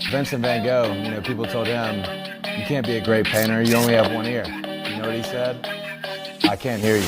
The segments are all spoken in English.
Vincent Van Gogh, people told him, you can't be a great painter, you only have one ear. You know what he said? I can't hear you.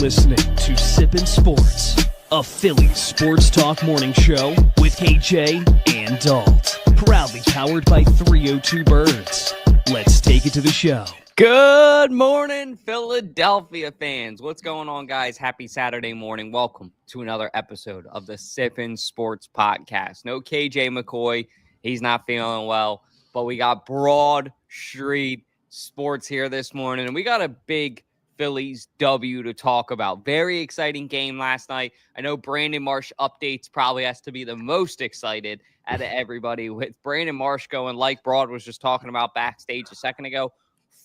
Listening to Sippin' Sports, a Phillies sports talk morning show with KJ and Dalt. Proudly powered by 302 Birds. Let's take it to the show. Good morning, Philadelphia fans. What's going on, guys? Happy Saturday morning. Welcome to another episode of the Sippin' Sports podcast. No KJ McCoy. He's not feeling well, but we got Broad Street Sports here this morning, and we got a big Phillies W to talk about. Very exciting game last night. I know Brandon Marsh updates probably has to be the most excited out of everybody, with Brandon Marsh going, like Broad was just talking about backstage a second ago,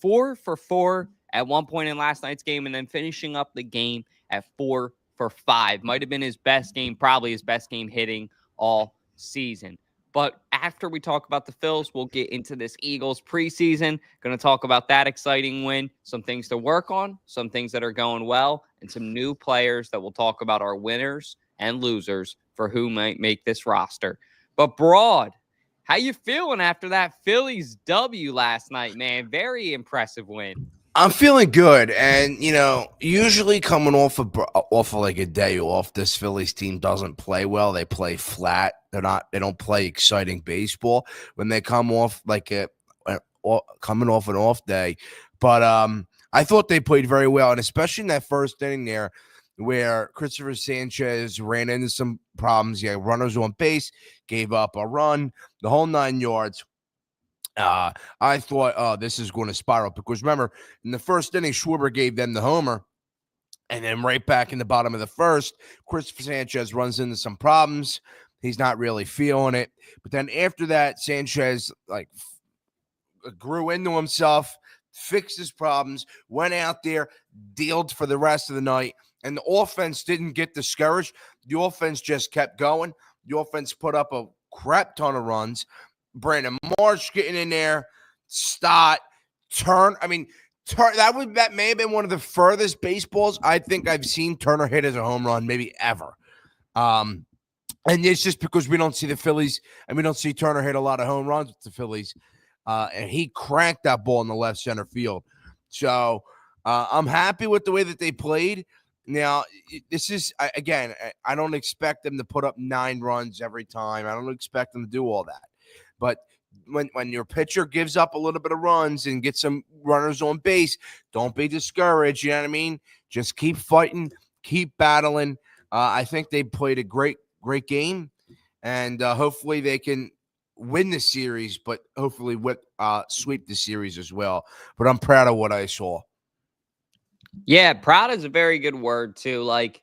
4 for 4 at one point in last night's game, and then finishing up the game at 4 for 5. Might have been his best game, probably his best game hitting all season. But after we talk about the Phils, we'll get into this Eagles preseason. Going to talk about that exciting win, some things to work on, some things that are going well, and some new players that we'll talk about our winners and losers for who might make this roster. But Broad, how you feeling after that Phillies W last night, man? Very impressive win. I'm feeling good, and usually coming off of like a day off, this Phillies team doesn't play well. They play flat. They don't play exciting baseball when they come off coming off an off day. But I thought they played very well, and especially in that first inning there, where Christopher Sanchez ran into some problems. Yeah, runners on base, gave up a run, the whole 9 yards. I thought, this is going to spiral, because remember, in the first inning, Schwarber gave them the homer, and then right back in the bottom of the first, Christopher Sanchez runs into some problems. He's not really feeling it. But then after that, Sanchez grew into himself, fixed his problems, went out there, dealt for the rest of the night, and the offense didn't get discouraged. The offense just kept going. The offense put up a crap ton of runs. Brandon Marsh getting in there, Stott, Turner. That may have been one of the furthest baseballs I think I've seen Turner hit as a home run, maybe ever. And it's just because we don't see the Phillies, and we don't see Turner hit a lot of home runs with the Phillies. And he cranked that ball in the left center field. So I'm happy with the way that they played. Now, this is, again, I don't expect them to put up 9 runs every time. I don't expect them to do all that. But when your pitcher gives up a little bit of runs and gets some runners on base, don't be discouraged. You know what I mean? Just keep fighting, keep battling. I think they played a great game, and hopefully they can win the series, but hopefully sweep the series as well. But I'm proud of what I saw. Yeah, proud is a very good word, too. Like,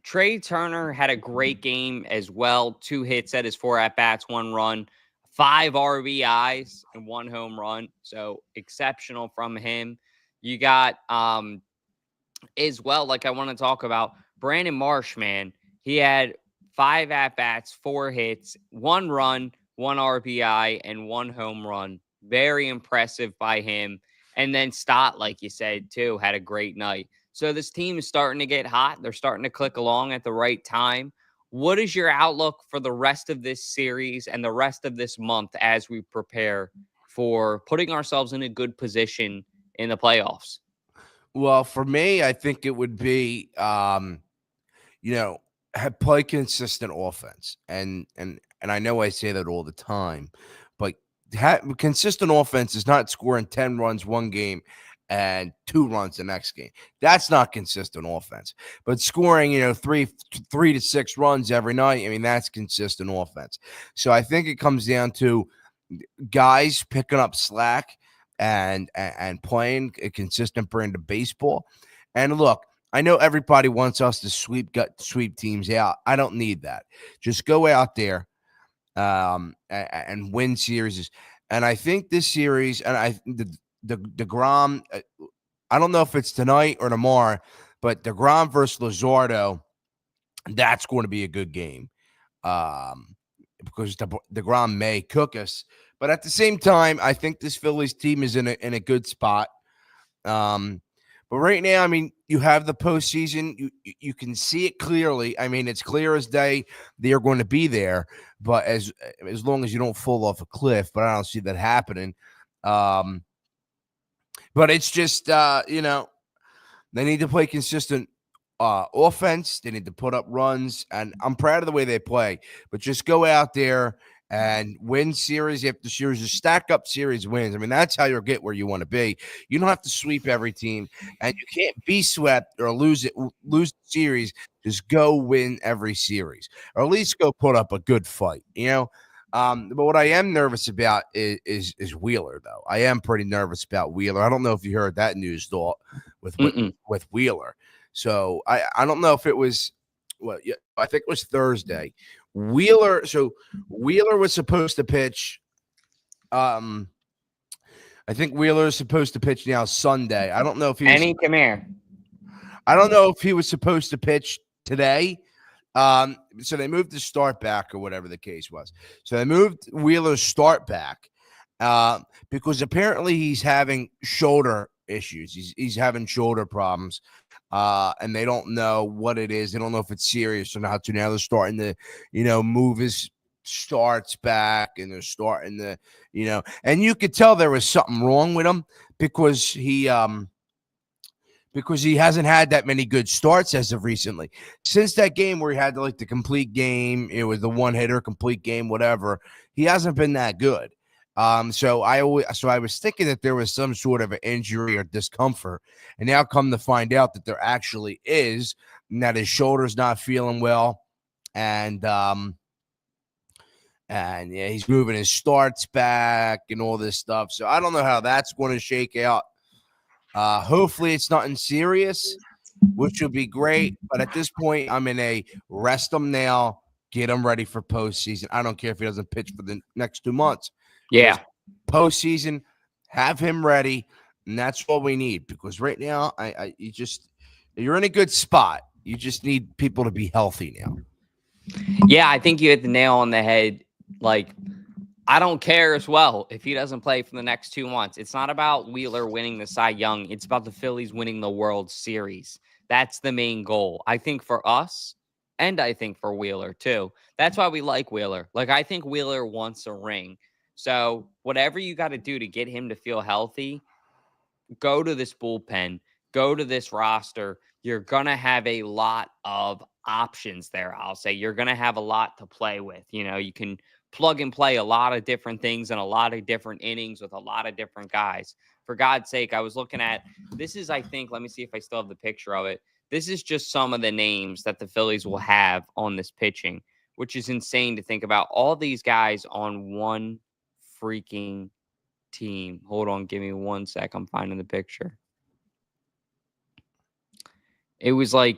Trey Turner had a great game as well. 2 hits at his 4 at-bats, 1 run. 5 RBIs and 1 home run. So exceptional from him. You got as well, like I want to talk about Brandon Marsh, man. He had 5 at-bats, 4 hits, 1 run, 1 RBI, and 1 home run. Very impressive by him. And then Stott, like you said, too, had a great night. So this team is starting to get hot. They're starting to click along at the right time. What is your outlook for the rest of this series and the rest of this month as we prepare for putting ourselves in a good position in the playoffs? Well, for me, I think it would be, play consistent offense. And I know I say that all the time, but consistent offense is not scoring 10 runs one game and 2 runs the next game. That's not consistent offense. But scoring, 3 to 6 runs every night, I mean, that's consistent offense. So I think it comes down to guys picking up slack and playing a consistent brand of baseball. And look, I know everybody wants us to sweep teams out. I don't need that. Just go out there and win series. And I think this series, and the DeGrom, I don't know if it's tonight or tomorrow, but DeGrom versus Luzardo, that's going to be a good game because DeGrom may cook us. But at the same time, I think this Phillies team is in a good spot. But right now, I mean, you have the postseason. You can see it clearly. I mean, it's clear as day they are going to be there. But as long as you don't fall off a cliff, but I don't see that happening. But it's just they need to play consistent offense. They need to put up runs, and I'm proud of the way they play. But just go out there and win series after series, just stack up series wins. I mean, that's how you'll get where you want to be. You don't have to sweep every team, and you can't be swept or lose the series. Just go win every series, or at least go put up a good fight. But what I am nervous about is Wheeler, though. I am pretty nervous about Wheeler. I don't know if you heard that news, though, with Wheeler. So I don't know if it was I think it was Thursday. Wheeler was supposed to pitch. I think Wheeler is supposed to pitch now Sunday. I don't know if come here. I don't know if he was supposed to pitch today. So they moved the start back or whatever the case was. So they moved Wheeler's start back because apparently he's having shoulder issues. He's having shoulder problems. And they don't know what it is. They don't know if it's serious or not. So now they're starting to, move his starts back, and they're starting to, and you could tell there was something wrong with him because he hasn't had that many good starts as of recently. Since that game where he had the complete game, it was the one hitter, complete game, whatever. He hasn't been that good. So I was thinking that there was some sort of an injury or discomfort, and now come to find out that there actually is, and that his shoulder's not feeling well, and yeah, he's moving his starts back and all this stuff. So I don't know how that's going to shake out. Hopefully it's nothing serious, which would be great. But at this point, I'm in a rest him now, get him ready for postseason. I don't care if he doesn't pitch for the next 2 months. Yeah. Postseason, have him ready, and that's what we need. Because right now, you're in a good spot. You just need people to be healthy now. Yeah, I think you hit the nail on the head. I don't care as well if he doesn't play for the next 2 months. It's not about Wheeler winning the Cy Young. It's about the Phillies winning the World Series. That's the main goal. I think for us, and I think for Wheeler too. That's why we like Wheeler. I think Wheeler wants a ring. So whatever you got to do to get him to feel healthy, go to this bullpen, go to this roster. You're going to have a lot of options there. I'll say you're going to have a lot to play with. You can plug and play a lot of different things and a lot of different innings with a lot of different guys. For God's sake, I was looking at, this is, I think, let me see if I still have the picture of it. This is just some of the names that the Phillies will have on this pitching, which is insane to think about. All these guys on one freaking team. Hold on, give me 1 sec. I'm finding the picture. It was an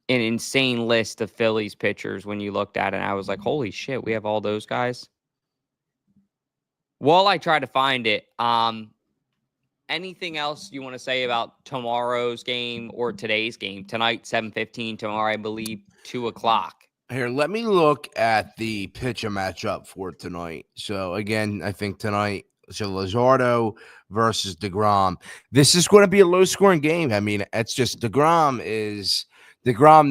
insane list of Phillies pitchers when you looked at it. And I was like, holy shit, we have all those guys. While I try to find it, anything else you want to say about tomorrow's game or today's game? Tonight, 7:15. Tomorrow, I believe, 2:00. Here, let me look at the pitcher matchup for tonight. So, again, I think tonight, Luzardo versus DeGrom. This is going to be a low-scoring game. I mean, it's just DeGrom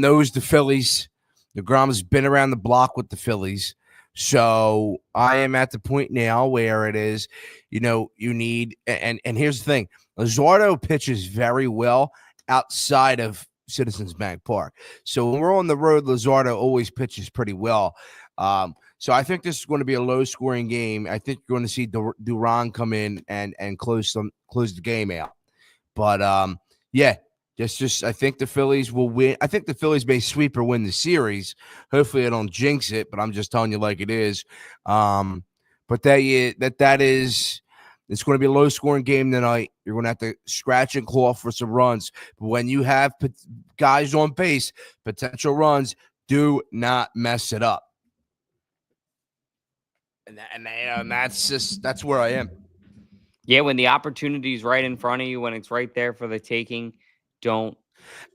knows the Phillies. DeGrom's been around the block with the Phillies. So, I am at the point now where it is, you need – and here's the thing. Luzardo pitches very well outside of Citizens Bank Park. So when we're on the road, Luzardo always pitches pretty well. So I think this is going to be a low-scoring game. I think you're going to see Duran come in and close the game out. But yeah, just I think the Phillies will win. I think the Phillies may sweep or win the series. Hopefully, I don't jinx it, but I'm just telling you like it is. But that is. It's going to be a low-scoring game tonight. You're going to have to scratch and claw for some runs. But when you have guys on base, potential runs, do not mess it up. And that's where I am. Yeah, when the opportunity is right in front of you, when it's right there for the taking, don't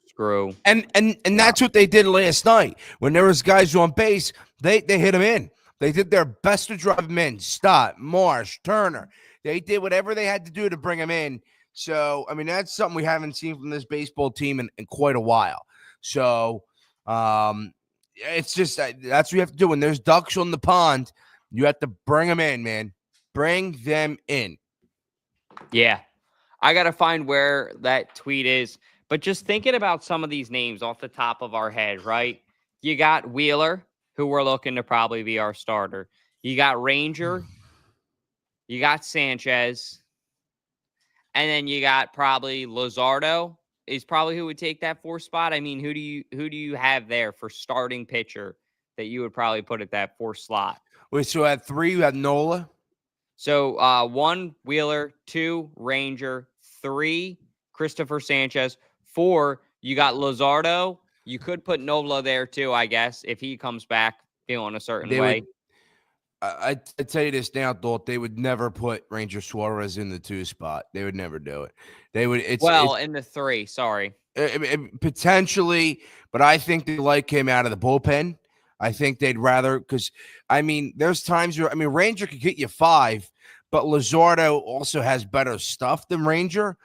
screw. And that's what they did last night. When there was guys on base, they hit them in. They did their best to drive them in. Stott, Marsh, Turner. They did whatever they had to do to bring them in. So, I mean, that's something we haven't seen from this baseball team in quite a while. So, it's just that's what you have to do. When there's ducks on the pond, you have to bring them in, man. Bring them in. Yeah. I got to find where that tweet is. But just thinking about some of these names off the top of our head, right? You got Wheeler, who we're looking to probably be our starter. You got Ranger. You got Sanchez. And then you got probably Luzardo is probably who would take that fourth spot. I mean, who do you have there for starting pitcher that you would probably put at that fourth slot? Wait, so at 3, you had Nola? So 1, Wheeler, 2, Ranger, 3, Christopher Sanchez, 4, you got Luzardo. You could put Nola there too, I guess, if he comes back feeling a certain way. I tell you this now, Dalt, they would never put Ranger Suarez in the 2 spot. They would never do it. They would. It's in the 3. Sorry, potentially, but I think they like him out of the bullpen. I think they'd rather because I mean, there's times where Ranger could get you 5, but Luzardo also has better stuff than Ranger,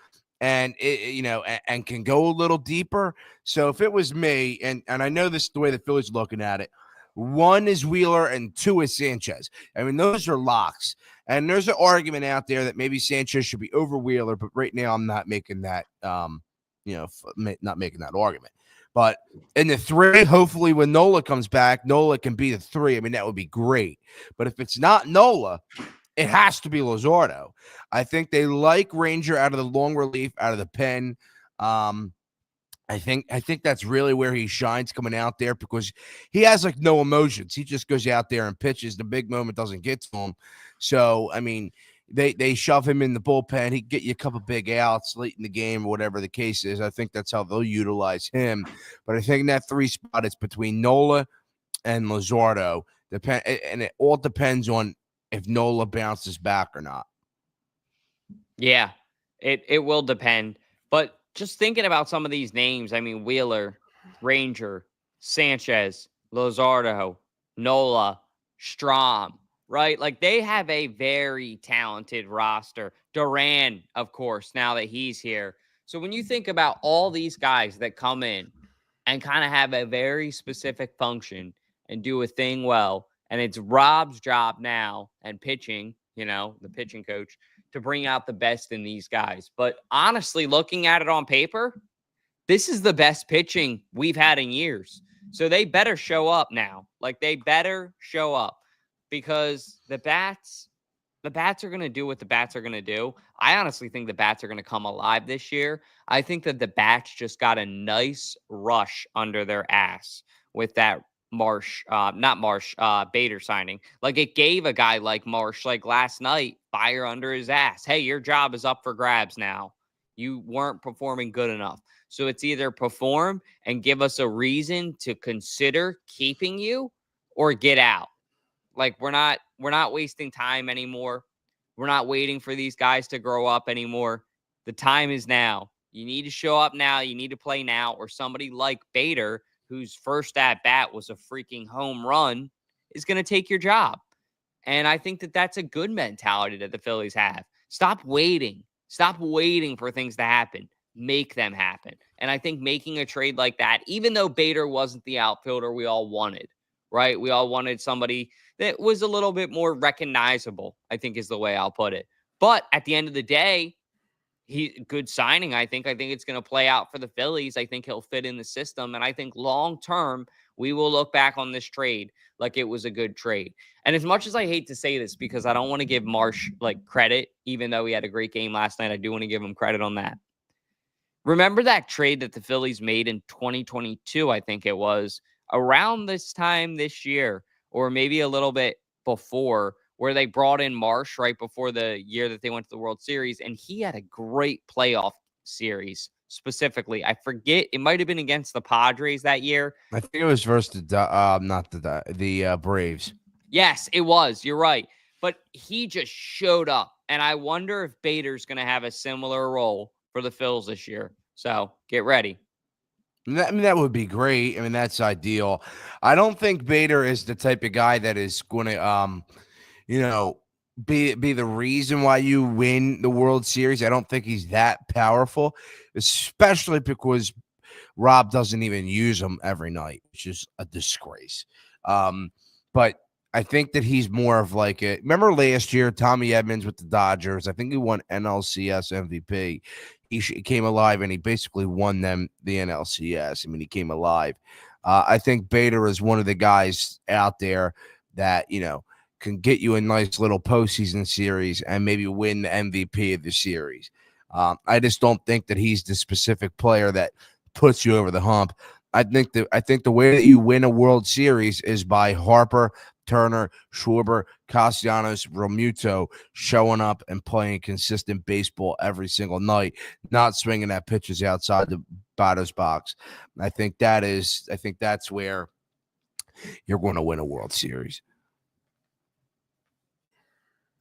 and and can go a little deeper. So if it was me, and I know this is the way the Phillies are looking at it. 1 is Wheeler and 2 is Sanchez. I mean, those are locks. And there's an argument out there that maybe Sanchez should be over Wheeler, but right now I'm not making that, not making that argument. But in the 3, hopefully when Nola comes back, Nola can be the 3. I mean, that would be great. But if it's not Nola, it has to be Luzardo. I think they like Ranger out of the long relief, out of the pen. I think that's really where he shines coming out there because he has like no emotions. He just goes out there and pitches. The big moment doesn't get to him. So, I mean, they shove him in the bullpen. He get you a couple big outs late in the game or whatever the case is. I think that's how they'll utilize him. But I think in that 3 spot, it's between Nola and Luzardo. And it all depends on if Nola bounces back or not. Yeah, it will depend. But just thinking about some of these names, I mean, Wheeler, Ranger, Sanchez, Luzardo, Nola, Strom, right? Like they have a very talented roster. Duran, of course, now that he's here. So when you think about all these guys that come in and kind of have a very specific function and do a thing well, and it's Rob's job now and pitching, the pitching coach, to bring out the best in these guys. But honestly, looking at it on paper, this is the best pitching we've had in years. So they better show up now. Like they better show up because the bats are going to do what the bats are going to do. I honestly think the bats are going to come alive this year. I think that the bats just got a nice rush under their ass with that Bader signing. Like it gave a guy like Marsh, like last night, fire under his ass. Hey, your job is up for grabs now. You weren't performing good enough. So it's either perform and give us a reason to consider keeping you or get out. Like we're not wasting time anymore. We're not waiting for these guys to grow up anymore. The time is now. You need to show up now. You need to play now, or somebody like Bader, whose first at bat was a freaking home run, is going to take your job. And I think that that's a good mentality that the Phillies have. Stop waiting. Stop waiting for things to happen. Make them happen. And I think making a trade like that, even though Bader wasn't the outfielder we all wanted, right? We all wanted somebody that was a little bit more recognizable, I think is the way I'll put it. But at the end of the day, good signing, I think. I think it's going to play out for the Phillies. I think he'll fit in the system. And I think long term, we will look back on this trade like it was a good trade. And as much as I hate to say this, because I don't want to give Marsh like credit, even though he had a great game last night, I do want to give him credit on that. Remember that trade that the Phillies made in 2022, I think it was, around this time this year, or maybe a little bit before, where they brought in Marsh right before the year that they went to the World Series, and he had a great playoff series specifically. I forget, it might have been against the Padres that year. I think it was versus the Braves. Yes, it was. You're right. But he just showed up, and I wonder if Bader's going to have a similar role for the Phils this year. So get ready. That would be great. I mean, that's ideal. I don't think Bader is the type of guy that is going to, be the reason why you win the World Series. I don't think he's that powerful, especially because Rob doesn't even use him every night, which is a disgrace. But I think that he's more of like a. Remember last year, Tommy Edmonds with the Dodgers? I think he won NLCS MVP. He came alive, and he basically won them the NLCS. I mean, he came alive. I think Bader is one of the guys out there that, can get you a nice little postseason series and maybe win the MVP of the series. I just don't think that he's the specific player that puts you over the hump. I think the way that you win a World Series is by Harper, Turner, Schwarber, Castellanos, Realmuto showing up and playing consistent baseball every single night, not swinging at pitches outside the batter's box. I think that's where you're going to win a World Series.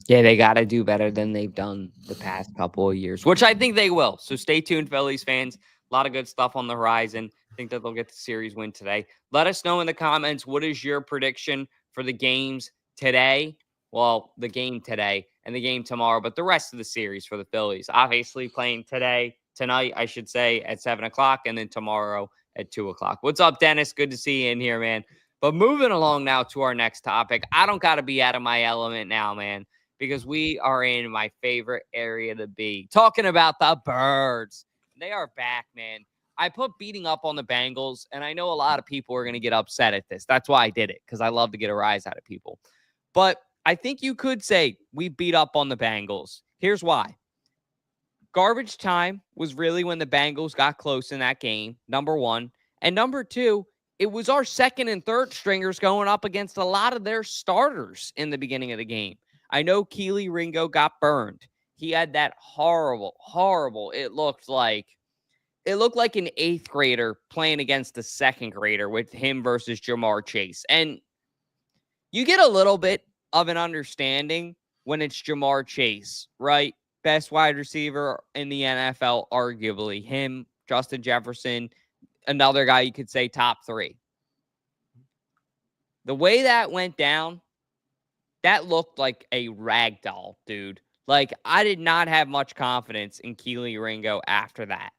Yeah, they got to do better than they've done the past couple of years, which I think they will. So stay tuned, Phillies fans. A lot of good stuff on the horizon. I think that they'll get the series win today. Let us know in the comments, what is your prediction for the games today? Well, the game today and the game tomorrow, but the rest of the series for the Phillies. Obviously playing tonight, I should say, at 7 o'clock, and then tomorrow at 2 o'clock. What's up, Dennis? Good to see you in here, man. But moving along now to our next topic. I don't got to be out of my element now, man, because we are in my favorite area to be. Talking about the Birds. They are back, man. I put beating up on the Bengals, and I know a lot of people are going to get upset at this. That's why I did it, because I love to get a rise out of people. But I think you could say we beat up on the Bengals. Here's why. Garbage time was really when the Bengals got close in that game, number one. And number two, it was our second and third stringers going up against a lot of their starters in the beginning of the game. I know Keely Ringo got burned. He had that horrible. It looked like an eighth grader playing against a second grader with him versus Jamar Chase. And you get a little bit of an understanding when it's Jamar Chase, right? Best wide receiver in the NFL, arguably. Him, Justin Jefferson, another guy you could say top three. The way that went down, that looked like a rag doll, dude. Like, I did not have much confidence in Keely Ringo after that.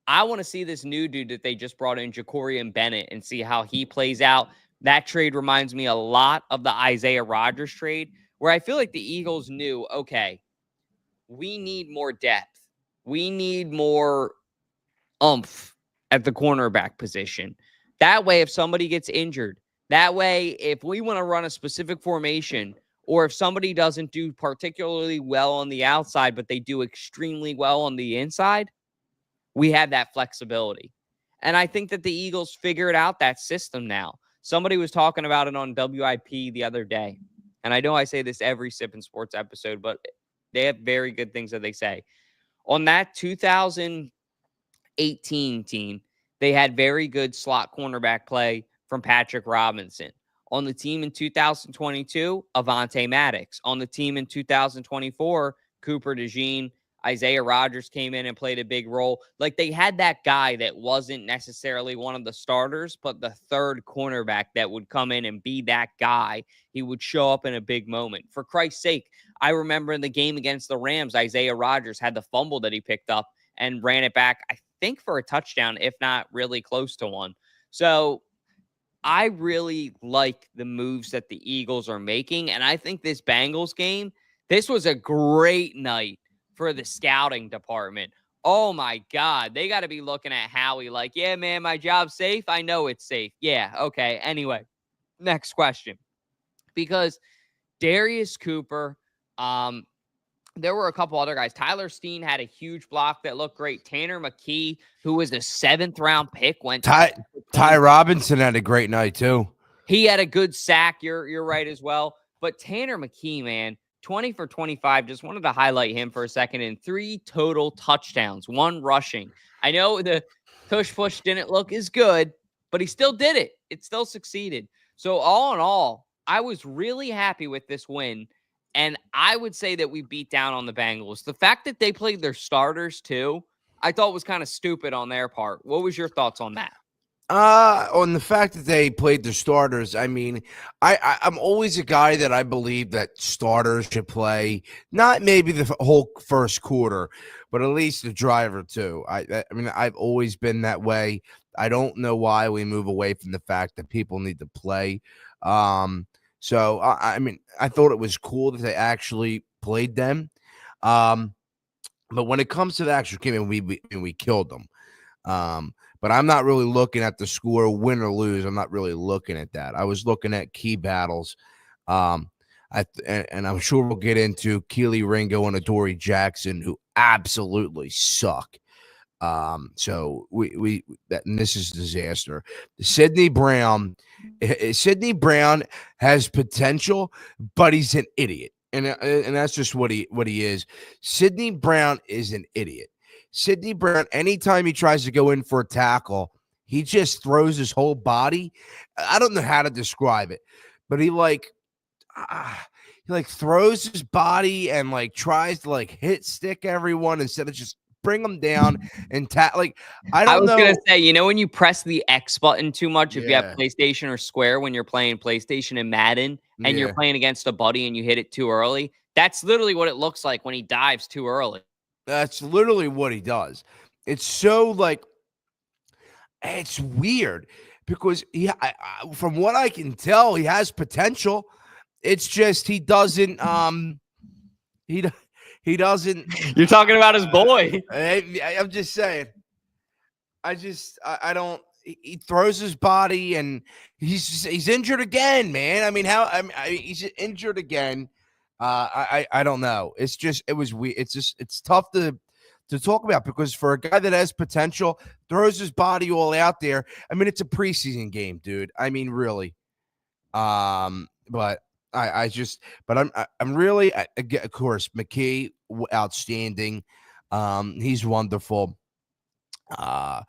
I want to see this new dude that they just brought in, Jacorian Bennett, and see how he plays out. That trade reminds me a lot of the Isaiah Rodgers trade, where I feel like the Eagles knew, okay, we need more depth. We need more oomph at the cornerback position. That way, if somebody gets injured, that way, if we want to run a specific formation, or if somebody doesn't do particularly well on the outside, but they do extremely well on the inside, we have that flexibility. And I think that the Eagles figured out that system now. Somebody was talking about it on WIP the other day. And I know I say this every Sippin' Sports episode, but they have very good things that they say. On that 2018 team, they had very good slot cornerback play from Patrick Robinson. On the team in 2022, Avonte Maddox. On the team in 2024, Cooper DeJean. Isaiah Rodgers came in and played a big role. Like, they had that guy that wasn't necessarily one of the starters, but the third cornerback that would come in and be that guy. He would show up in a big moment. For Christ's sake, I remember in the game against the Rams, Isaiah Rodgers had the fumble that he picked up and ran it back, I think, for a touchdown, if not really close to one. So I really like the moves that the Eagles are making. And I think this Bengals game, this was a great night for the scouting department. Oh my God. They got to be looking at Howie like, yeah, man, my job's safe. I know it's safe. Yeah. Okay. Anyway, next question. Because Darius Cooper, there were a couple other guys. Tyler Steen had a huge block that looked great. Tanner McKee, who was a 7th-round pick, went Ty Robinson had a great night too. He had a good sack. You're right as well. But Tanner McKee, man, 20 for 25. Just wanted to highlight him for a second. And 3 total touchdowns, 1 rushing. I know the push didn't look as good, but he still did it. It still succeeded. So all in all, I was really happy with this win. And I would say that we beat down on the Bengals. The fact that they played their starters too, I thought was kind of stupid on their part. What was your thoughts on that? On the fact that they played their starters, I mean, I'm always a guy that I believe that starters should play, not maybe the whole first quarter, but at least the drive or two. I mean, I've always been that way. I don't know why we move away from the fact that people need to play. So, I mean, I thought it was cool that they actually played them. But when it comes to the actual game, we killed them. But I'm not really looking at the score, win or lose. I'm not really looking at that. I was looking at key battles. And I'm sure we'll get into Keely Ringo and Adoree Jackson, who absolutely suck. So and this is a disaster. Sidney Brown has potential, but he's an idiot. And that's just what he is. Sidney Brown is an idiot. Sidney Brown, anytime he tries to go in for a tackle, he just throws his whole body. I don't know how to describe it, but he throws his body and tries to hit stick everyone instead of just bring them down and I was gonna say, when you press the X button too much, if you have PlayStation or Square when you're playing PlayStation and Madden and you're playing against a buddy and you hit it too early, that's literally what it looks like when he dives too early. That's literally what he does. It's so it's weird because from what I can tell, he has potential. It's just he doesn't. He doesn't. You're talking about his boy. I'm just saying. I don't. He throws his body and he's injured again, man. I mean, he's injured again. I don't know. It was weird. It's tough to talk about because for a guy that has potential, throws his body all out there. I mean, it's a preseason game, dude. I mean, really. But I'm really, of course, McKee, outstanding. He's wonderful. I've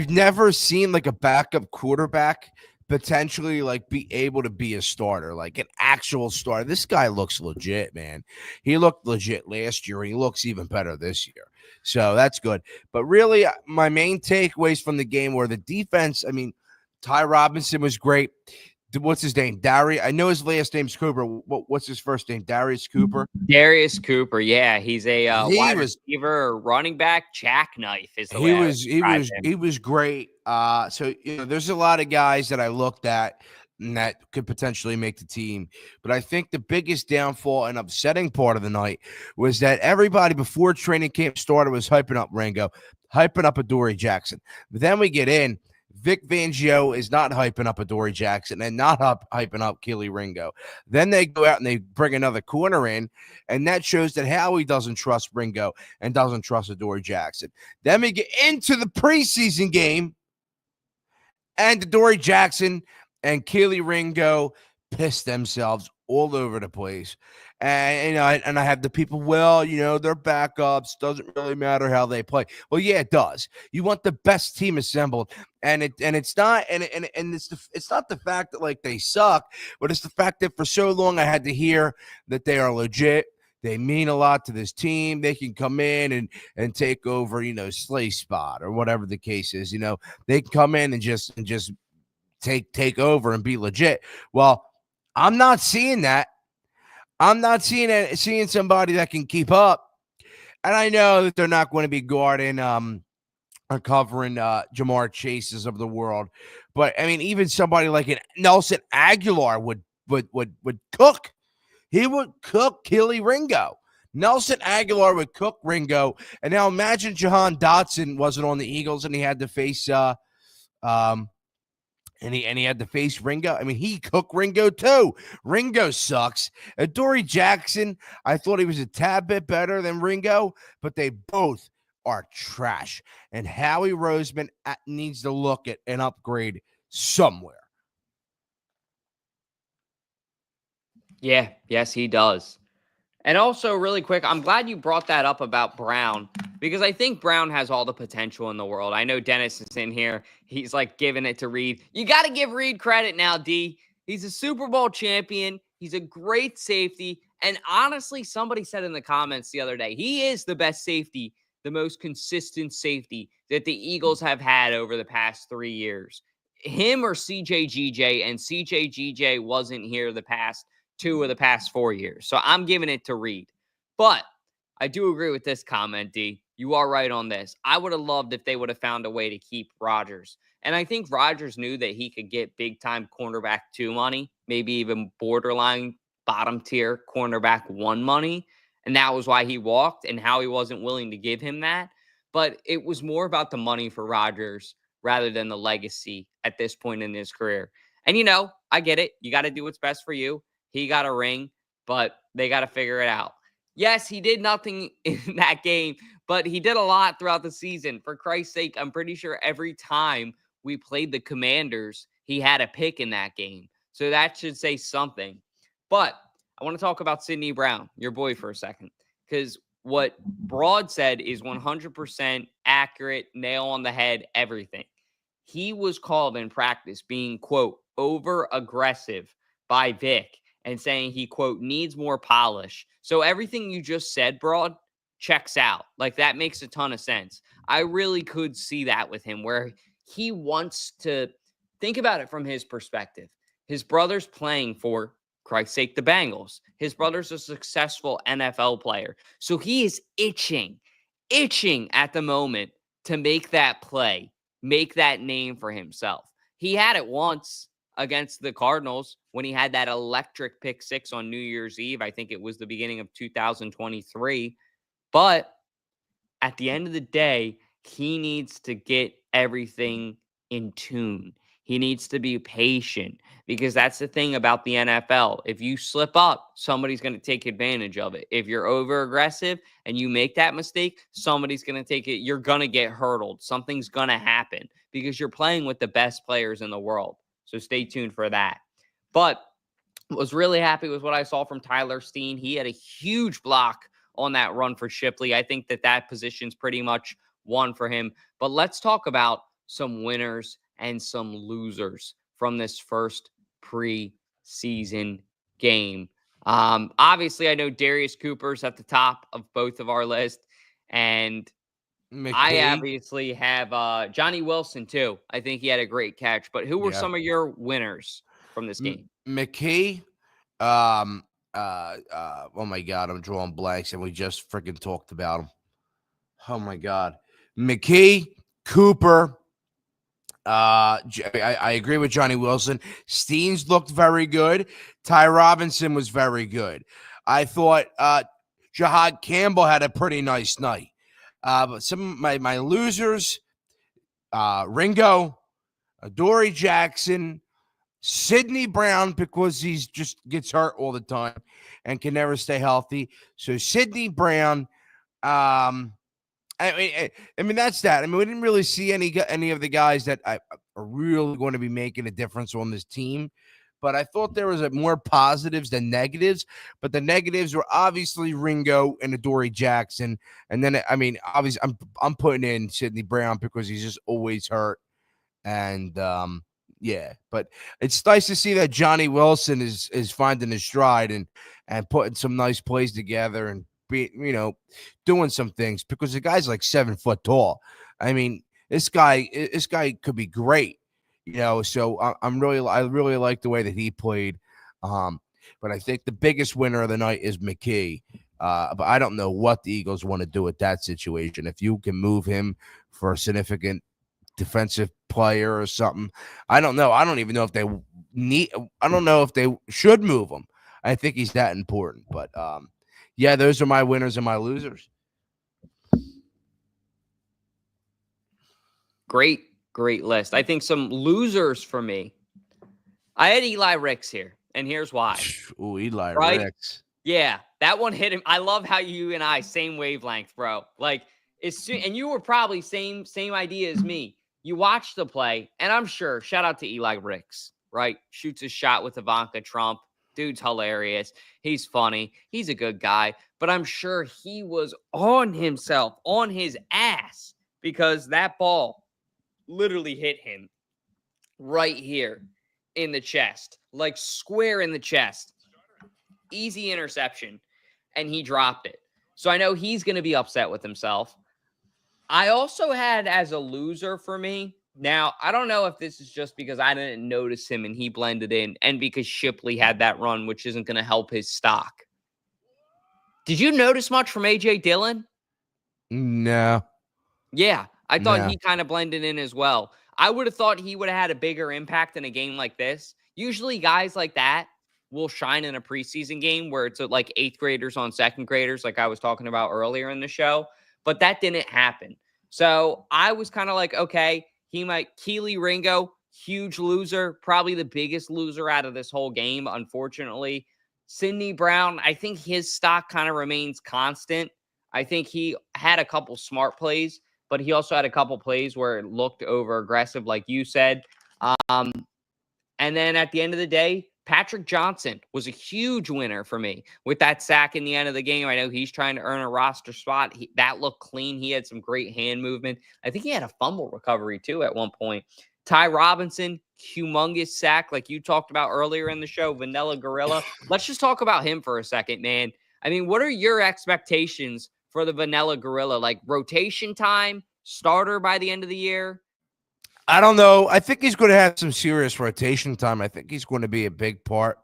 never seen a backup quarterback potentially be able to be a starter, an actual starter. This guy looks legit, man. He looked legit last year. He looks even better this year. So that's good. But really, my main takeaways from the game were the defense. I mean, Ty Robinson was great. What's his name? I know his last name's Cooper. What's his first name? Darius Cooper? Darius Cooper. Yeah, he's a wide receiver or running back. Jackknife is the way he was great. So there's a lot of guys that I looked at and that could potentially make the team. But I think the biggest downfall and upsetting part of the night was that everybody before training camp started was hyping up Ringo, hyping up Adoree Jackson. But then we get in. Vic Fangio is not hyping up Adoree Jackson and not hyping up Keely Ringo. Then they go out and they bring another corner in, and that shows that Howie doesn't trust Ringo and doesn't trust Adoree Jackson. Then we get into the preseason game, and Adoree Jackson and Keely Ringo piss themselves all over the place. And I have the people, they're backups. Doesn't really matter how they play. Well, yeah, it does. You want the best team assembled, and it's not the fact that they suck, but it's the fact that for so long I had to hear that they are legit. They mean a lot to this team. They can come in and take over, Slay's spot or whatever the case is. They can come in and just take over and be legit. Well, I'm not seeing that. I'm not seeing somebody that can keep up. And I know that they're not going to be guarding or covering Jamar Chases of the world. But I mean, even somebody like an Nelson Aguilar would cook. He would cook Keely Ringo. Nelson Aguilar would cook Ringo. And now imagine Jahan Dotson wasn't on the Eagles and he had to face And he had to face Ringo. I mean, he cooked Ringo too. Ringo sucks. Adoree Jackson, I thought he was a tad bit better than Ringo, but they both are trash. And Howie Roseman needs to look at an upgrade somewhere. Yeah, yes, he does. And also, really quick, I'm glad you brought that up about Brown, because I think Brown has all the potential in the world. I know Dennis is in here. He's like giving it to Reed. You got to give Reed credit now, D. He's a Super Bowl champion. He's a great safety. And honestly, somebody said in the comments the other day, he is the best safety, the most consistent safety that the Eagles have had over the past 3 years. Him or CJGJ, and CJGJ wasn't here the past 2 of the past 4 years. So I'm giving it to Reed. But I do agree with this comment, D. You are right on this. I would have loved if they would have found a way to keep Rodgers. And I think Rodgers knew that he could get big-time cornerback 2 money, maybe even borderline bottom-tier cornerback 1 money. And that was why he walked, and how he wasn't willing to give him that. But it was more about the money for Rodgers rather than the legacy at this point in his career. And, you know, I get it. You got to do what's best for you. He got a ring, but they got to figure it out. Yes, he did nothing in that game, but he did a lot throughout the season. For Christ's sake, I'm pretty sure every time we played the Commanders, he had a pick in that game. So that should say something. But I want to talk about Sidney Brown, your boy, for a second, because what Broad said is 100% accurate, nail on the head, everything. He was called in practice being, quote, over aggressive by Vic, and saying he, quote, needs more polish. So everything you just said, Broad, checks out. Like, that makes a ton of sense. I really could see that with him, where he wants to think about it from his perspective. His brother's playing for, Christ's sake, the Bengals. His brother's a successful NFL player. So he is itching at the moment to make that play, make that name for himself. He had it once against the Cardinals when he had that electric pick 6 on New Year's Eve. I think it was the beginning of 2023. But at the end of the day, he needs to get everything in tune. He needs to be patient, because that's the thing about the NFL. If you slip up, somebody's going to take advantage of it. If you're over aggressive and you make that mistake, somebody's going to take it. You're going to get hurdled. Something's going to happen, because you're playing with the best players in the world. So stay tuned for that. But was really happy with what I saw from Tyler Steen. He had a huge block on that run for Shipley. I think that position's pretty much won for him. But let's talk about some winners and some losers from this first preseason game. Obviously, I know Darius Cooper's at the top of both of our list, and McKay. I obviously have Johnny Wilson too. I think he had a great catch. But who were some of your winners from this game? McKay. Oh my God, I'm drawing blanks, and we just freaking talked about him. Oh my God, McKay, Cooper. I agree with Johnny Wilson. Steens looked very good. Ty Robinson was very good. I thought Jahad Campbell had a pretty nice night. But some of my losers, Ringo, Adoree Jackson, Sidney Brown, because he's just gets hurt all the time and can never stay healthy. So Sidney Brown, I mean that's that. I mean, we didn't really see any of the guys that are really going to be making a difference on this team. But I thought there was more positives than negatives. But the negatives were obviously Ringo and Adoree Jackson. And then, I mean, obviously, I'm putting in Sidney Brown because he's just always hurt. And, yeah. But it's nice to see that Johnny Wilson is finding his stride and putting some nice plays together and, doing some things, because the guy's like 7 foot tall. I mean, this guy could be great. So I really like the way that he played. But I think the biggest winner of the night is McKay. But I don't know what the Eagles want to do with that situation. If you can move him for a significant defensive player or something, I don't know. I don't even know if they I don't know if they should move him. I think he's that important. But yeah, those are my winners and my losers. Great Great list. I think some losers for me. I had Eli Ricks here, and here's why. Ooh, Eli Right? Ricks. Yeah, that one hit him. I love how you and I same wavelength, bro. Like and you were probably same idea as me. You watched the play, and I'm sure. Shout out to Eli Ricks, right? Shoots a shot with Ivanka Trump. Dude's hilarious. He's funny. He's a good guy, but I'm sure he was on himself, on his ass, because that ball literally hit him right here in the chest, like square in the chest. Easy interception, and he dropped it. So I know he's going to be upset with himself. I also had as a loser for me. Now, I don't know if this is just because I didn't notice him and he blended in, and because Shipley had that run, which isn't going to help his stock. Did you notice much from A.J. Dillon? No. Yeah, I thought No. he kind of blended in as well. I would have thought he would have had a bigger impact in a game like this. Usually guys like that will shine in a preseason game where it's like 8th graders on 2nd graders, like I was talking about earlier in the show, but that didn't happen. So I was kind of like, okay, he might. Keely Ringo, huge loser, probably the biggest loser out of this whole game, unfortunately. Sidney Brown, I think his stock kind of remains constant. I think he had a couple smart plays, but he also had a couple plays where it looked over aggressive, like you said. And then at the end of the day, Patrick Johnson was a huge winner for me with that sack in the end of the game. I know he's trying to earn a roster spot. That looked clean. He had some great hand movement. I think he had a fumble recovery too at one point. Ty Robinson, humongous sack like you talked about earlier in the show, Vanilla Gorilla. Let's just talk about him for a second, man. I mean, what are your expectations for the Vanilla Gorilla? Like rotation time, starter by the end of the year? I don't know. I think he's going to have some serious rotation time. I think he's going to be a big part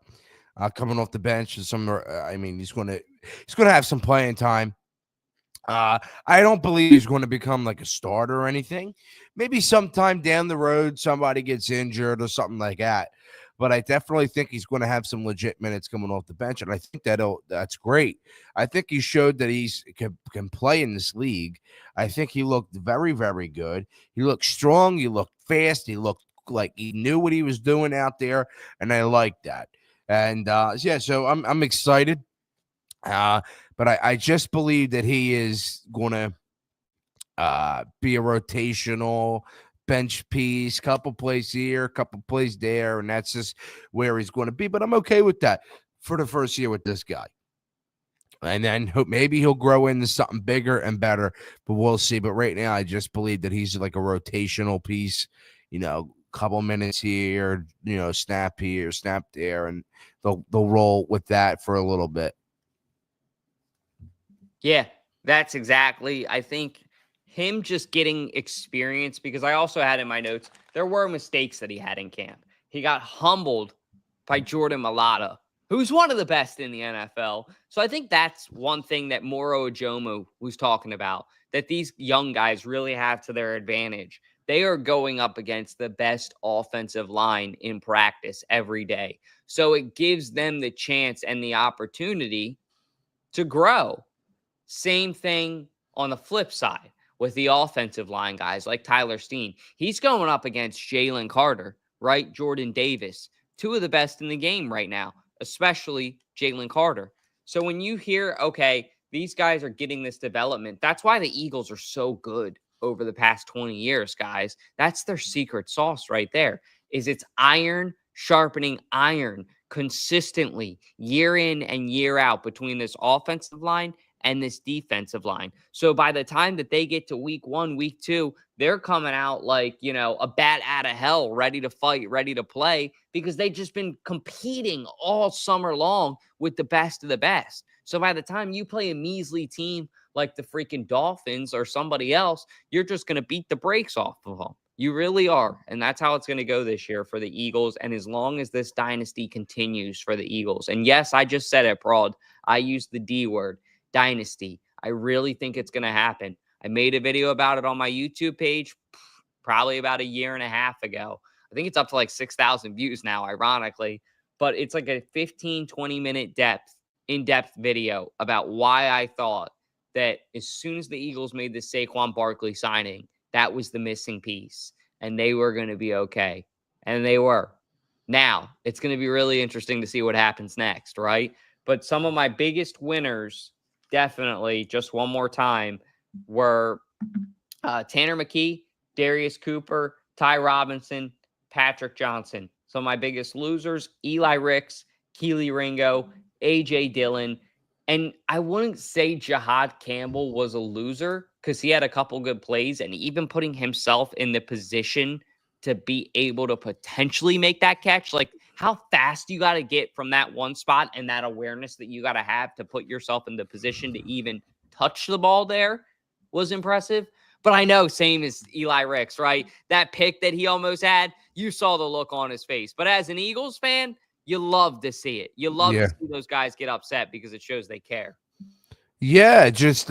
coming off the bench. And he's going to have some playing time. I don't believe he's going to become like a starter or anything. Maybe sometime down the road, somebody gets injured or something like that. But I definitely think he's going to have some legit minutes coming off the bench, and I think that's great. I think he showed that he can play in this league. I think he looked very, very good. He looked strong. He looked fast. He looked like he knew what he was doing out there, and I like that. And so I'm excited. But I just believe that he is going to be a rotational bench piece, couple plays here, couple plays there, and that's just where he's going to be. But I'm okay with that for the first year with this guy. And then maybe he'll grow into something bigger and better, but we'll see. But right now, I just believe that he's like a rotational piece, couple minutes here, snap here, snap there, and they'll roll with that for a little bit. Yeah, that's exactly. I think him just getting experience, because I also had in my notes, there were mistakes that he had in camp. He got humbled by Jordan Mailata, who's one of the best in the NFL. So I think that's one thing that Moro Ojomo was talking about, that these young guys really have to their advantage. They are going up against the best offensive line in practice every day. So it gives them the chance and the opportunity to grow. Same thing on the flip side with the offensive line guys like Tyler Steen. He's going up against Jalen Carter, right? Jordan Davis, two of the best in the game right now, especially Jalen Carter. So when you hear, okay, these guys are getting this development, that's why the Eagles are so good over the past 20 years, guys. That's their secret sauce right there, is it's iron sharpening iron consistently year in and year out between this offensive line and this defensive line. So by the time that they get to week 1, week 2, they're coming out like, a bat out of hell, ready to fight, ready to play, because they've just been competing all summer long with the best of the best. So by the time you play a measly team like the freaking Dolphins or somebody else, you're just going to beat the brakes off of them. You really are. And that's how it's going to go this year for the Eagles. And as long as this dynasty continues for the Eagles, and yes, I just said it, Broad. I used the D word. Dynasty. I really think it's going to happen. I made a video about it on my YouTube page probably about a year and a half ago. I think it's up to like 6,000 views now, ironically, but it's like a 15-20 minute in-depth video about why I thought that as soon as the Eagles made the Saquon Barkley signing, that was the missing piece. and they were going to be okay. And they were. Now, it's going to be really interesting to see what happens next, right? But some of my biggest winners, definitely, just one more time, were Tanner McKee, Darius Cooper, Ty Robinson, Patrick Johnson. Some of my biggest losers, Eli Ricks, Keely Ringo, A.J. Dillon. And I wouldn't say Jihad Campbell was a loser because he had a couple good plays, and even putting himself in the position to be able to potentially make that catch. Like, how fast you got to get from that one spot and that awareness that you got to have to put yourself in the position to even touch the ball there was impressive. But I know, same as Eli Ricks, right? That pick that he almost had, you saw the look on his face. But as an Eagles fan, you love to see it. You love to see those guys get upset because it shows they care. Yeah, just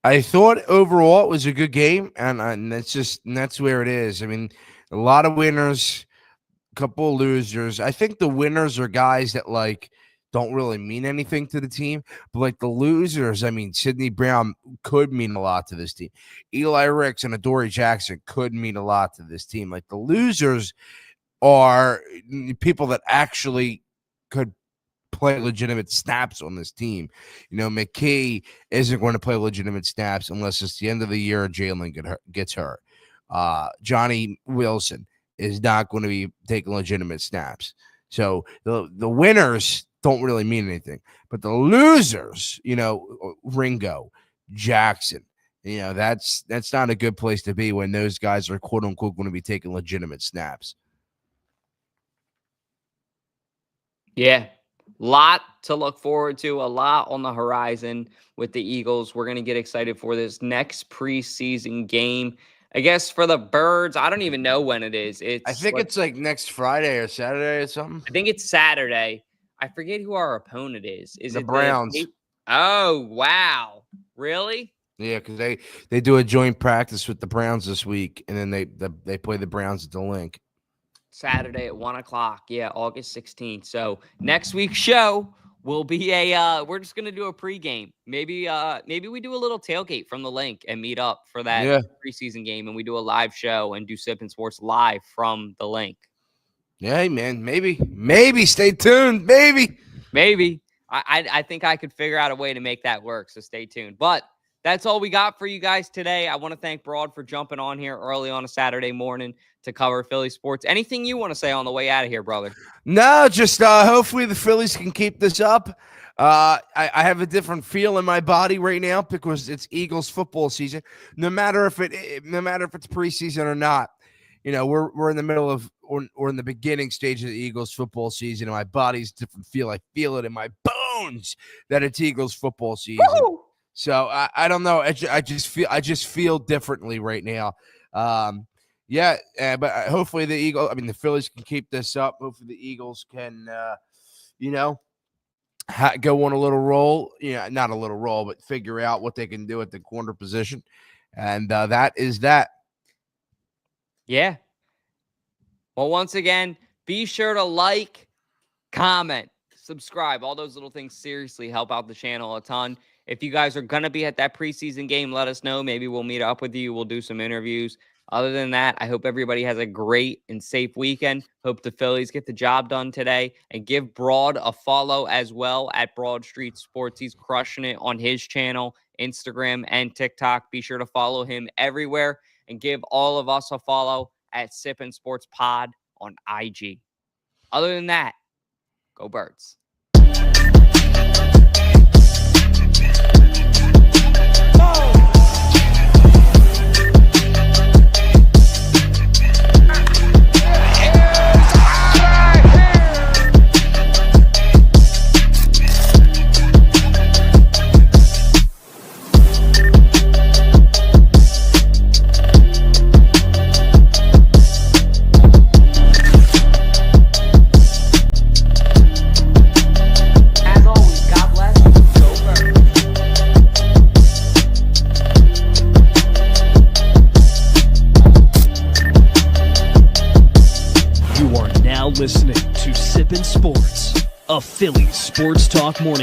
I thought overall it was a good game, and that's where it is. I mean, a lot of winners, a couple of losers. I think the winners are guys that like don't really mean anything to the team, but like the losers, I mean, Sidney Brown could mean a lot to this team. Eli Ricks and Adoree Jackson could mean a lot to this team. Like the losers are people that actually could play legitimate snaps on this team. You know, McKee isn't going to play legitimate snaps unless it's the end of the year and Jalen gets hurt. Johnny Wilson is not going to be taking legitimate snaps. So the winners don't really mean anything. But the losers, you know, Ringo, Jackson, you know, that's not a good place to be when those guys are quote unquote going to be taking legitimate snaps. Yeah. Lot to look forward to, a lot on the horizon with the Eagles. We're going to get excited for this next preseason game. I guess for the Birds, I don't even know when it is. I think it's like next Friday or Saturday or something. I think it's Saturday. I forget who our opponent is. Is the it Browns? Oh, wow. Really? Yeah, because they do a joint practice with the Browns this week, and then they play the Browns at the Link. Saturday at 1 o'clock. Yeah, August 16th. So next week's show will be we're just going to do a pregame. Maybe we do a little tailgate from the Link and meet up for that preseason game, and we do a live show and do Sippin' Sports live from the Link. Yeah, hey, man, maybe stay tuned. Maybe. I think I could figure out a way to make that work. So stay tuned. But that's all we got for you guys today. I want to thank Broad for jumping on here early on a Saturday morning to cover Philly sports. Anything you want to say on the way out of here, brother? No, just hopefully the Phillies can keep this up. I have a different feel in my body right now because it's Eagles football season. No matter if it's preseason or not, you know, we're in the middle of or in the beginning stage of the Eagles football season, and my body's different feel. I feel it in my bones that it's Eagles football season. Woo! So I don't know. I just feel differently right now. But hopefully the Phillies can keep this up. Hopefully the Eagles can, go on a little roll. Yeah, not a little roll, but figure out what they can do at the corner position. And that is that. Yeah. Well, once again, be sure to like, comment, subscribe. All those little things seriously help out the channel a ton. If you guys are going to be at that preseason game, let us know. Maybe we'll meet up with you. We'll do some interviews. Other than that, I hope everybody has a great and safe weekend. Hope the Phillies get the job done today. And give Broad a follow as well at Broad Street Sports. He's crushing it on his channel, Instagram, and TikTok. Be sure to follow him everywhere. And give all of us a follow at Sippin' Sports Pod on IG. Other than that, go Birds. Listening to Sippin' Sports, a Phillies sports talk morning